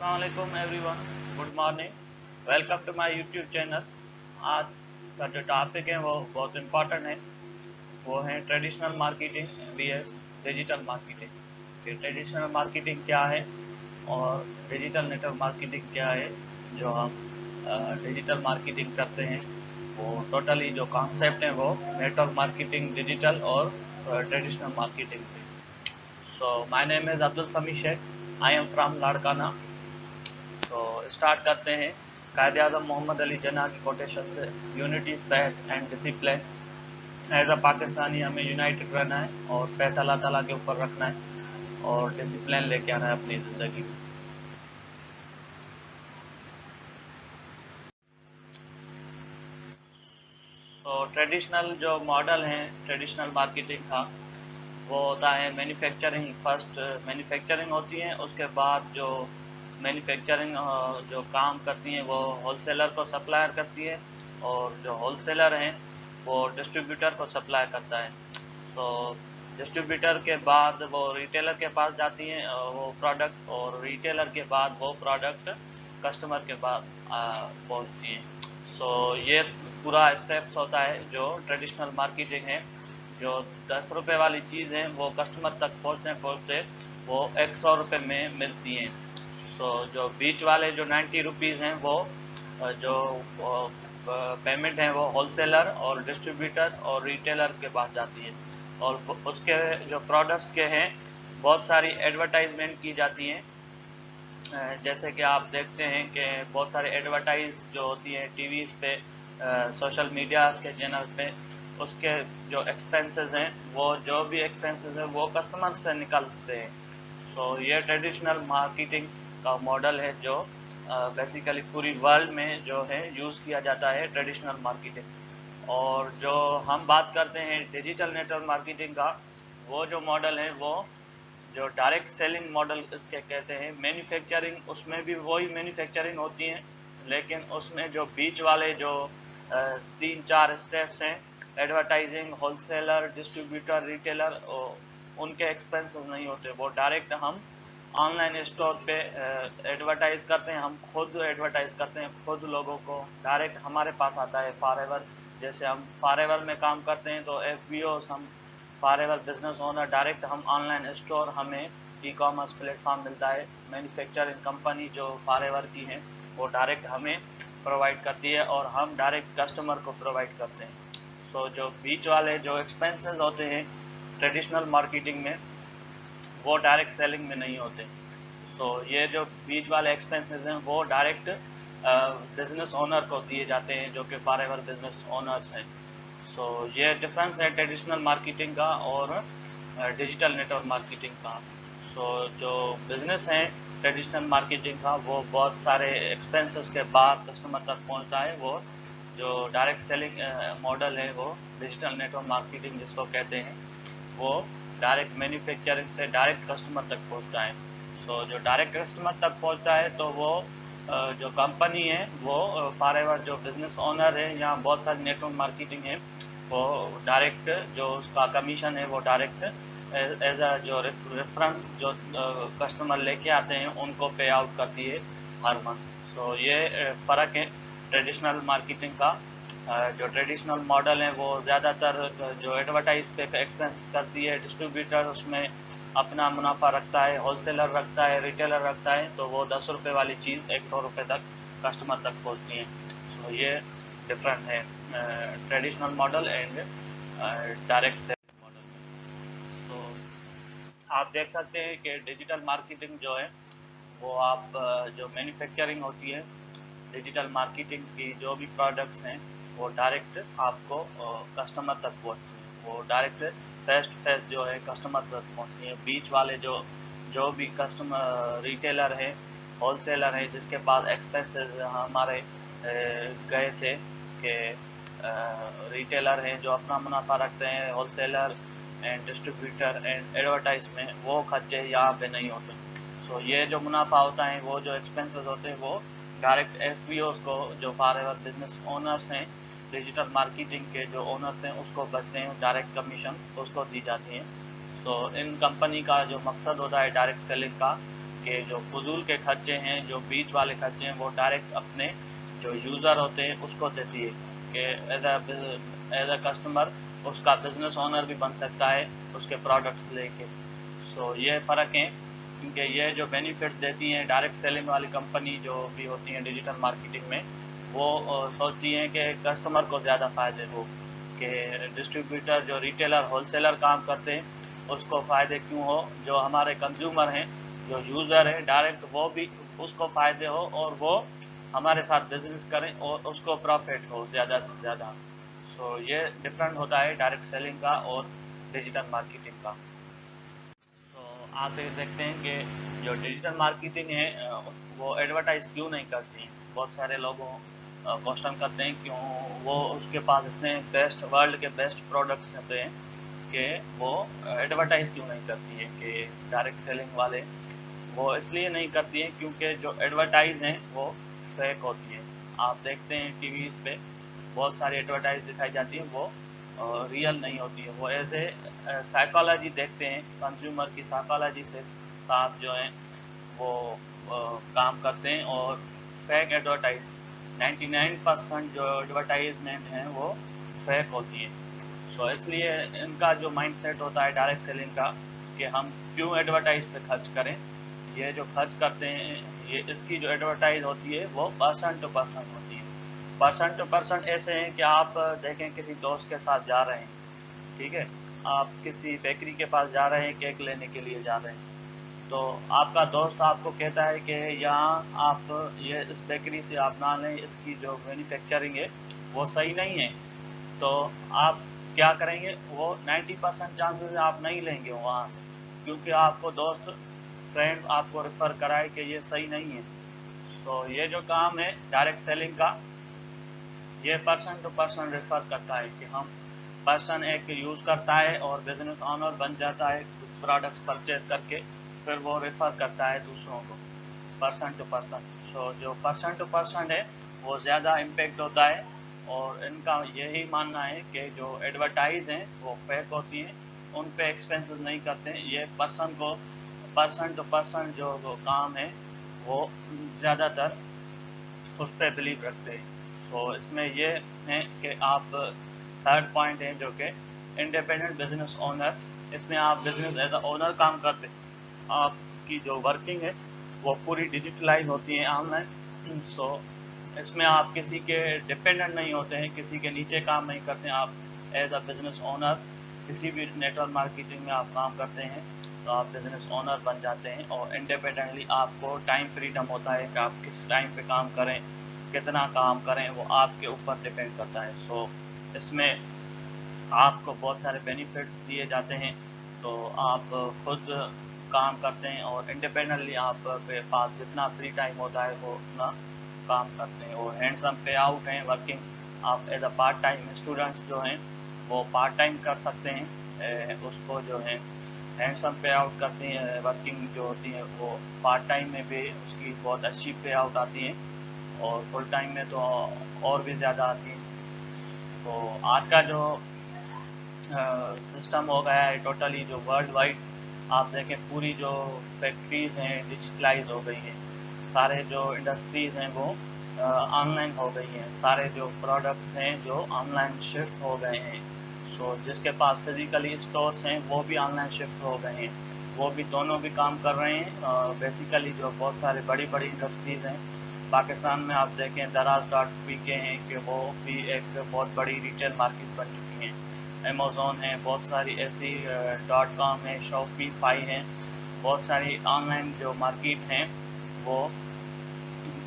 Assalamualaikum everyone, good morning, welcome to my YouTube channel. आज का जो टॉपिक है वो बहुत इम्पोर्टेंट है। वो है traditional marketing vs digital marketing. कि ट्रेडिशनल मार्केटिंग क्या है और डिजिटल नेटवर्क मार्केटिंग क्या है। जो हम डिजिटल मार्केटिंग करते हैं वो टोटली जो कॉन्सेप्ट है वो नेटवर्क मार्केटिंग, डिजिटल और ट्रेडिशनल मार्केटिंग पे। So my name is Abdul Sami Shaikh, I am from Larkana. तो स्टार्ट करते हैं। कायदे आज़म मोहम्मद अली जिन्ना की कोटेशन से, unity, faith and discipline. As a Pakistani हमें यूनाइटेड रहना है और फैथ अल्लाह ताला के ऊपर रखना है और डिसिप्लिन लेके आना है अपनी ज़िंदगी में। तो ट्रेडिशनल जो मॉडल है ट्रेडिशनल मार्केटिंग का, वो होता है मैन्युफैक्चरिंग। फर्स्ट मैन्युफैक्चरिंग होती है, उसके बाद जो मैन्युफैक्चरिंग जो काम करती हैं वो होलसेलर को सप्लायर करती है और जो होलसेलर हैं वो डिस्ट्रीब्यूटर को सप्लाई करता है। सो डिस्ट्रीब्यूटर के बाद वो रिटेलर के पास जाती हैं वो प्रोडक्ट, और रिटेलर के बाद वो प्रोडक्ट कस्टमर के पास पहुंचती हैं। सो ये पूरा स्टेप्स होता है जो ट्रेडिशनल मार्केटिंग है। जो 10 रुपए वाली चीज़ है वो कस्टमर तक पहुंचते पहुंचते वो 100 रुपये में मिलती हैं। सो जो बीच वाले जो 90 रुपीज़ हैं वो जो पेमेंट है वो होलसेलर और डिस्ट्रीब्यूटर और रिटेलर के पास जाती है। और उसके जो प्रोडक्ट्स के हैं बहुत सारी एडवर्टाइजमेंट की जाती हैं। जैसे कि आप देखते हैं कि बहुत सारे एडवर्टाइज जो होती है टीवीज़ पे, सोशल मीडिया के चैनल पे, उसके जो एक्सपेंसेस हैं वो जो भी एक्सपेंसेस हैं वो कस्टमर से निकलते हैं। सो ये ट्रेडिशनल मार्केटिंग का मॉडल है जो बेसिकली पूरी वर्ल्ड में जो है यूज़ किया जाता है ट्रेडिशनल मार्केटिंग। और जो हम बात करते हैं डिजिटल नेटवर्क मार्केटिंग का, वो जो मॉडल है वो जो डायरेक्ट सेलिंग मॉडल इसके कहते हैं। मैन्युफैक्चरिंग, उसमें भी वही मैन्युफैक्चरिंग होती है, लेकिन उसमें जो बीच वाले जो 3-4 स्टेप्स हैं, एडवर्टाइजिंग, होलसेलर, डिस्ट्रीब्यूटर, रिटेलर, उनके एक्सपेंसेस नहीं होते। वो डायरेक्ट हम ऑनलाइन स्टोर पे एडवर्टाइज करते हैं, हम खुद एडवर्टाइज करते हैं, खुद लोगों को डायरेक्ट हमारे पास आता है। फॉरएवर, जैसे हम फॉरएवर में काम करते हैं तो एफबीओ, हम फॉरएवर बिजनेस ओनर, डायरेक्ट हम ऑनलाइन स्टोर, हमें ई कॉमर्स प्लेटफॉर्म मिलता है। मैन्युफैक्चरिंग कंपनी जो फॉरएवर की है वो डायरेक्ट हमें प्रोवाइड करती है और हम डायरेक्ट कस्टमर को प्रोवाइड करते हैं। सो जो बीच वाले जो एक्सपेंसेस होते हैं ट्रेडिशनल मार्केटिंग में वो डायरेक्ट सेलिंग में नहीं होते। सो ये जो बीच वाले एक्सपेंसेस हैं वो डायरेक्ट बिजनेस ओनर को दिए जाते हैं जो कि फॉरएवर बिजनेस ओनर्स हैं। सो ये डिफरेंस है ट्रेडिशनल मार्केटिंग का और डिजिटल नेटवर्क मार्केटिंग का। सो जो बिजनेस है ट्रेडिशनल मार्केटिंग का वो बहुत सारे एक्सपेंसेस के बाद कस्टमर तक पहुंचता है। वो जो डायरेक्ट सेलिंग मॉडल है वो डिजिटल नेटवर्क मार्केटिंग जिसको कहते हैं, वो डायरेक्ट मैन्युफैक्चरिंग से डायरेक्ट कस्टमर तक पहुंचता है। सो जो डायरेक्ट कस्टमर तक पहुंचता है तो वो जो कंपनी है वो फॉरएवर जो बिजनेस ओनर है, यहाँ बहुत सारी नेटवर्क मार्केटिंग है, वो डायरेक्ट जो उसका कमीशन है वो डायरेक्ट एज अ जो रेफरेंस जो कस्टमर लेके आते हैं उनको पे आउट करती है हर मंथ। सो ये फ़र्क है ट्रेडिशनल मार्केटिंग का। जो ट्रेडिशनल मॉडल है वो ज़्यादातर जो एडवर्टाइज पे एक्सपेंस करती है, डिस्ट्रीब्यूटर उसमें अपना मुनाफा रखता है, होलसेलर रखता है, रिटेलर रखता है, तो वो 10 रुपये वाली चीज़ 100 रुपये तक कस्टमर तक पहुंचती है। तो ये डिफरेंट है traditional model and direct selling model में। सो आप देख सकते हैं कि डिजिटल मार्केटिंग जो है वो आप जो मैन्युफैक्चरिंग होती है डिजिटल मार्केटिंग की, जो भी प्रोडक्ट्स हैं वो डायरेक्ट आपको कस्टमर तक पहुँचती हैं। वो डायरेक्ट फेस टू फेस जो है कस्टमर तक पहुँचती है। बीच वाले जो जो भी कस्टमर रिटेलर है, होलसेलर है, जिसके पास एक्सपेंसेस हमारे गए थे कि रिटेलर हैं जो अपना मुनाफा रखते हैं, wholesaler and distributor and advertise में वो खर्चे यहाँ पे नहीं होते। सो ये जो मुनाफा होता है, वो जो एक्सपेंसेस होते हैं वो डायरेक्ट एफबीओ को, जो फॉरएवर बिजनेस ओनर्स हैं, डिजिटल मार्केटिंग के जो ओनर्स हैं उसको बचते हैं, डायरेक्ट कमीशन उसको दी जाती है। सो इन कंपनी का जो मकसद होता है डायरेक्ट सेलिंग का, कि जो फजूल के खर्चे हैं, जो बीच वाले खर्चे हैं, वो डायरेक्ट अपने जो यूज़र होते हैं उसको देती है कि एज अ कस्टमर उसका बिजनेस ओनर भी बन सकता है उसके प्रोडक्ट्स लेके। सो ये फ़र्क है, क्योंकि ये जो बेनिफिट देती हैं डायरेक्ट सेलिंग वाली कंपनी जो भी होती हैं डिजिटल मार्केटिंग में, वो सोचती हैं कि कस्टमर को ज़्यादा फ़ायदे हो, कि डिस्ट्रीब्यूटर जो रिटेलर होलसेलर काम करते हैं उसको फ़ायदे क्यों हो, जो हमारे कंज्यूमर हैं, जो यूज़र है डायरेक्ट, वो भी उसको फ़ायदे हो और वो हमारे साथ बिजनेस करें और उसको प्रॉफिट हो ज़्यादा से ज़्यादा। सो ये डिफरेंट होता है डायरेक्ट सेलिंग का और डिजिटल मार्केटिंग का। सो आप ये देखते हैं कि जो डिजिटल मार्केटिंग है वो एडवर्टाइज क्यों नहीं करती। बहुत सारे लोगों क्वेश्चन करते हैं क्यों वो उसके पास इतने बेस्ट वर्ल्ड के बेस्ट प्रोडक्ट्स होते हैं कि वो एडवर्टाइज क्यों नहीं करती है। कि डायरेक्ट सेलिंग वाले वो इसलिए नहीं करती हैं क्योंकि जो एडवर्टाइज हैं वो फेक होती है। आप देखते हैं टीवीज़ पे बहुत सारी एडवर्टाइज दिखाई जाती है, वो रियल नहीं होती है। वो ऐसे साइकोलॉजी देखते हैं, कंज्यूमर की साइकोलॉजी से साथ जो है वो काम करते हैं और फेक एडवर्टाइज 99% जो एडवर्टाइजमेंट हैं वो फेक होती है। सो इसलिए इनका जो माइंडसेट होता है डायरेक्ट सेलिंग का कि हम क्यों एडवर्टाइज पे खर्च करें। ये जो खर्च करते हैं, ये इसकी जो एडवर्टाइज होती है वो पर्सन टू पर्सन होती है। पर्सन टू पर्सन ऐसे हैं कि आप देखें किसी दोस्त के साथ जा रहे हैं, ठीक है, आप किसी बेकरी के पास जा रहे हैं, केक लेने के लिए जा रहे हैं, तो आपका दोस्त आपको कहता है कि यहाँ आप ये इस बेकरी से आप ना लें, इसकी जो मैन्युफैक्चरिंग है वो सही नहीं है। तो आप क्या करेंगे, वो 90% चांसेस आप नहीं लेंगे वहाँ से, क्योंकि आपको दोस्त फ्रेंड आपको रेफर कराए कि ये सही नहीं है। सो ये जो काम है डायरेक्ट सेलिंग का, ये पर्सन टू पर्सन रेफर करता है कि हम पर्सन एक यूज़ करता है और बिजनेस ऑनर बन जाता है प्रोडक्ट्स परचेज करके, फिर वो रेफर करता है दूसरों को पर्सन टू पर्सन। सो जो पर्सन टू पर्सन है वो ज़्यादा इम्पेक्ट होता है। और इनका यही मानना है कि जो एडवर्टाइज हैं वो फेक होती हैं, उन पे एक्सपेंसेस नहीं करते हैं। ये पर्सन टू पर्सन जो काम है वो ज़्यादातर उस पर बिलीव रखते हैं। तो इसमें ये है कि आप थर्ड पॉइंट है जो कि इंडिपेंडेंट बिजनेस ओनर, इसमें आप बिजनेस एज अ ओनर काम करते हैं, आपकी जो वर्किंग है वो पूरी डिजिटलाइज होती है ऑनलाइन। सो इसमें आप किसी के डिपेंडेंट नहीं होते हैं, किसी के नीचे काम नहीं करते हैं। आप एज अ बिजनेस ओनर किसी भी नेटवर्क मार्केटिंग में आप काम करते हैं तो आप बिजनेस ओनर बन जाते हैं और इंडिपेंडेंटली आपको टाइम फ्रीडम होता है कि आप किस टाइम पे काम करें, कितना काम करें, वो आपके ऊपर डिपेंड करता है। सो इसमें आपको बहुत सारे बेनिफिट्स दिए जाते हैं। तो आप खुद काम करते हैं और इंडिपेंडेंटली आपके पास जितना फ्री टाइम होता है वो उतना काम करते हैं और हैंडसम पे आउट हैं वर्किंग। आप as a part time students जो हैं वो पार्ट टाइम कर सकते हैं, उसको जो है हैंडसम पे आउट करते हैं। वर्किंग जो होती है वो पार्ट टाइम में भी उसकी बहुत अच्छी पे आउट आती है और फुल टाइम में तो और भी ज़्यादा आती है। तो आज का जो सिस्टम हो गया है टोटली, जो वर्ल्ड वाइड आप देखें पूरी जो फैक्ट्रीज हैं डिजिटलाइज हो गई हैं, सारे जो इंडस्ट्रीज हैं वो ऑनलाइन हो गई हैं, सारे जो प्रोडक्ट्स हैं जो ऑनलाइन शिफ्ट हो गए हैं। सो जिसके पास फिजिकली स्टोर्स हैं वो भी ऑनलाइन शिफ्ट हो गए हैं, वो भी दोनों भी काम कर रहे हैं। बेसिकली जो बहुत सारे बड़ी बड़ी इंडस्ट्रीज हैं पाकिस्तान में, आप देखें दराज.pk हैं कि वो भी एक बहुत बड़ी रिटेल मार्केट बन चुकी हैं। अमेज़ॉन है, बहुत सारी ऐसी .com है, शॉपिफाई है, बहुत सारी ऑनलाइन जो मार्केट हैं वो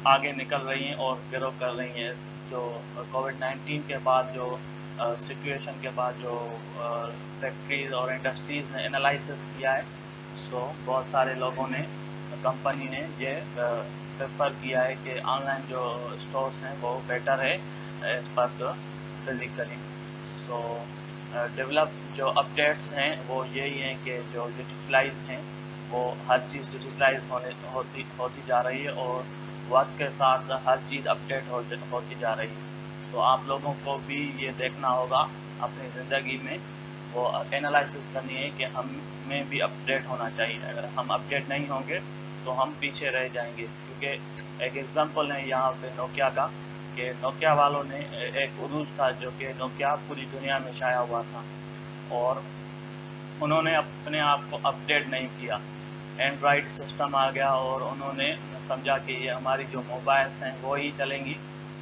आगे निकल रही हैं और ग्रो कर रही हैं। इस जो कोविड-19 के बाद जो सिचुएशन के बाद जो फैक्ट्रीज और इंडस्ट्रीज़ ने एनालिसिस किया है, सो बहुत सारे लोगों ने, कंपनी ने ये प्रेफर किया है कि ऑनलाइन जो स्टोर्स हैं वो बेटर है as per the physically. So develop जो अपडेट्स हैं वो यही हैं कि जो डिजिटलाइज हैं वो हर चीज़ डिजिटलाइज होती जा रही है और वक्त के साथ हर चीज़ अपडेट होती जा रही है। सो आप लोगों को भी ये देखना होगा अपनी ज़िंदगी में, वो एनालिसिस करनी है कि हमें भी अपडेट होना चाहिए। अगर हम अपडेट नहीं होंगे तो हम पीछे रह जाएंगे। क्योंकि एक एग्जांपल है यहाँ पे नोकिया का, कि नोकिया वालों ने एक उरूज था जो कि नोकिया पूरी दुनिया में छाया हुआ था, और उन्होंने अपने आप को अपडेट नहीं किया। एंड्रॉयड सिस्टम आ गया और उन्होंने समझा कि ये हमारी जो मोबाइल्स हैं वो ही चलेंगी,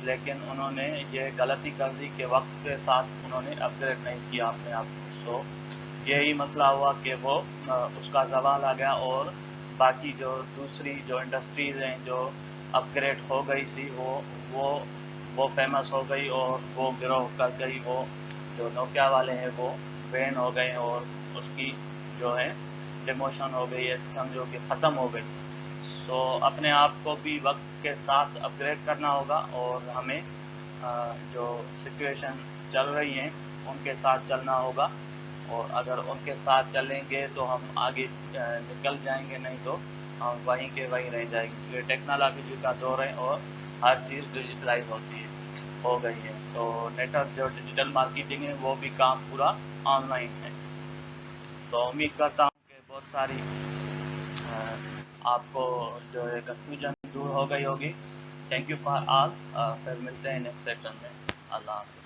लेकिन उन्होंने ये गलती कर दी कि वक्त के साथ उन्होंने अपग्रेड नहीं किया अपने आप को। सो यही मसला हुआ कि वो उसका ज़वाल आ गया, और बाकी जो दूसरी जो इंडस्ट्रीज़ हैं जो अपग्रेड हो गई सी, वो वो फेमस हो गई और वो ग्रो कर गई। वो जो नोकिया वाले हैं वो बैन हो गए, और उसकी जो है डिमोशन हो गई, ऐसे समझो कि ख़त्म हो गई। सो अपने आप को भी वक्त के साथ अपग्रेड करना होगा, और हमें जो सिचुएशंस चल रही हैं उनके साथ चलना होगा। और अगर उनके साथ चलेंगे तो हम आगे निकल जाएंगे, नहीं तो हम वहीं के वहीं रह जाएंगे। ये टेक्नोलॉजी का दौर है और हर चीज़ डिजिटलाइज होती है, हो गई है। तो नेटवर्क जो डिजिटल मार्केटिंग है वो भी काम पूरा ऑनलाइन है। तो उम्मीद करता हूँ कि बहुत सारी आपको जो है कंफ्यूजन दूर हो गई होगी। Thank you for all. फिर मिलते हैं नेक्स्ट सेक्शन में। अल्लाह हाफ़िज़।